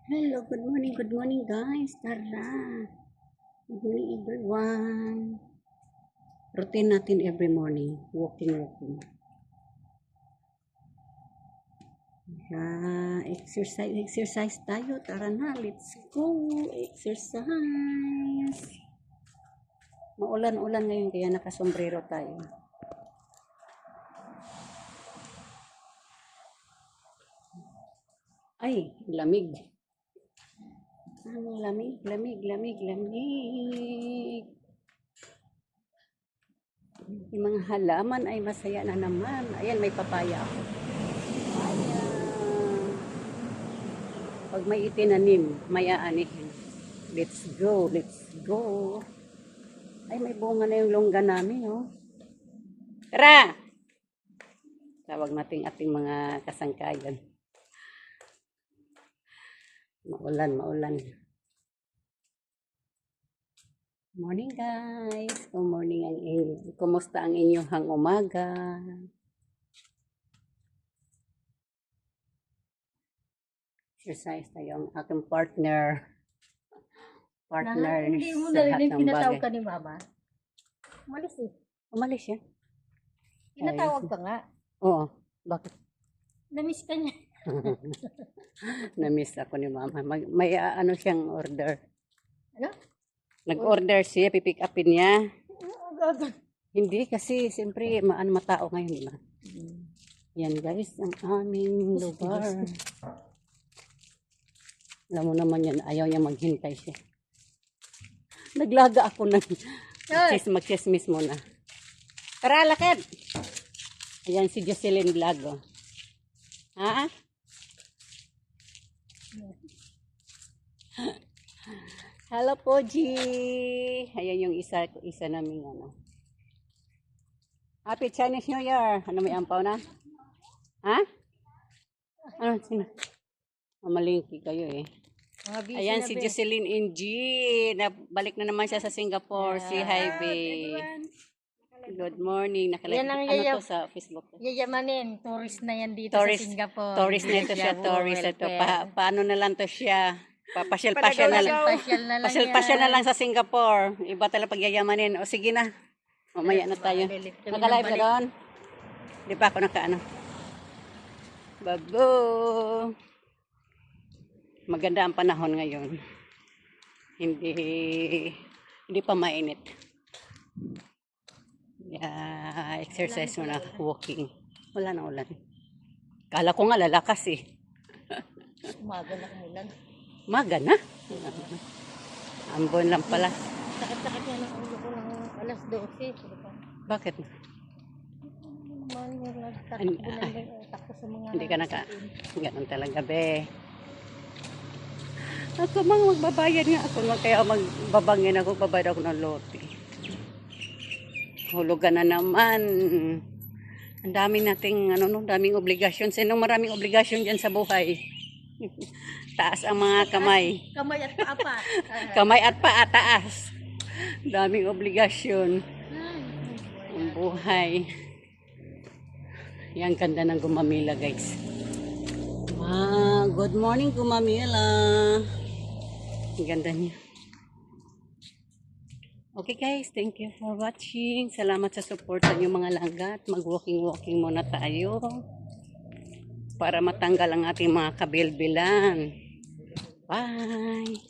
Hello, good morning guys. Tara. Good morning everyone. Routine natin every morning. Walking. Exercise tayo. Tara na, let's go. Exercise. Maulan-ulan ngayon kaya nakasombrero tayo. Ay, lamig. Ang lamig. Yung mga halaman ay masaya na naman. Ayan, may papaya ako. Ayan. Pag may itinanim, may aanihin. Let's go. Ay, may bunga na yung longga namin, oh. Tara! Tawag natin ating mga kasangkayan. Maulan. Morning guys. Good morning ang inyo. Kumusta ang inyong umaga? Exercise tayo ang aking partner. Hindi mo narinig pinatawag ka ni Mama? Umalis siya? Pinatawag ka nga. Oo. Bakit? Namiss ka niya. Namiss ako ni Mama. May ano siyang order. Ano? Nag-order siya, pipick upin niya. Hindi kasi siyempre matao ngayon, di ba? Yan guys, ang aming lugar. Alam mo naman yan, ayaw niya maghintay siya. Naglaga ako ng mag-chismis muna. Tara, lakad! Ayan si Jocelyn Vlog. Ha? Hello po, G. Ayan yung isa naming ano. Happy Chinese New Year. Ano, may ampaw na? Ha? Ano, sino? Mamalingki kayo eh. Ayan si Jocelyn NG. Balik na naman siya sa Singapore. Si Highway. Good morning. Yan ang ano to sa Facebook? Yayamanin. Tourist na yan dito sa Singapore. Tourist na ito siya. Tourist ito. Paano na lang to siya? Papasyal-pasyal na lang. Pasyal-pasyal na lang sa Singapore. Iba talaga pagyayamanin. O sige na. Mamaya na tayo. Naka-live ka doon? Di pa ako naka-ano. Babo. Maganda ang panahon ngayon. Hindi pa mainit. Exercise muna. Walking. Wala na ulan. Kala ko nga lalakas eh. Umaga na kumulan. Maga na? Ambon lang pala. Sakit-sakit yan ang ulo ko ng alas 12. Bakit? Takbo sa mga... Hindi ka ganun talaga, be. Ako magbabayad nga ako. Kaya magbabangin ako, babayad ako ng lote. Hulugan na naman. Ang dami nating, daming obligasyon. Sinong maraming obligasyon dyan sa buhay? Taas ang mga kamay. Kamay at paapa. Kamay at paa, taas. Daming obligasyon. Ang buhay. Yan, ganda ng Gumamila, guys. Good morning, Gumamila. Ang ganda niya. Okay guys, thank you for watching. Salamat sa support sa inyong mga langgat. Mag-walking muna tayo. Para matanggal ang ating mga kabilbilan. Bye!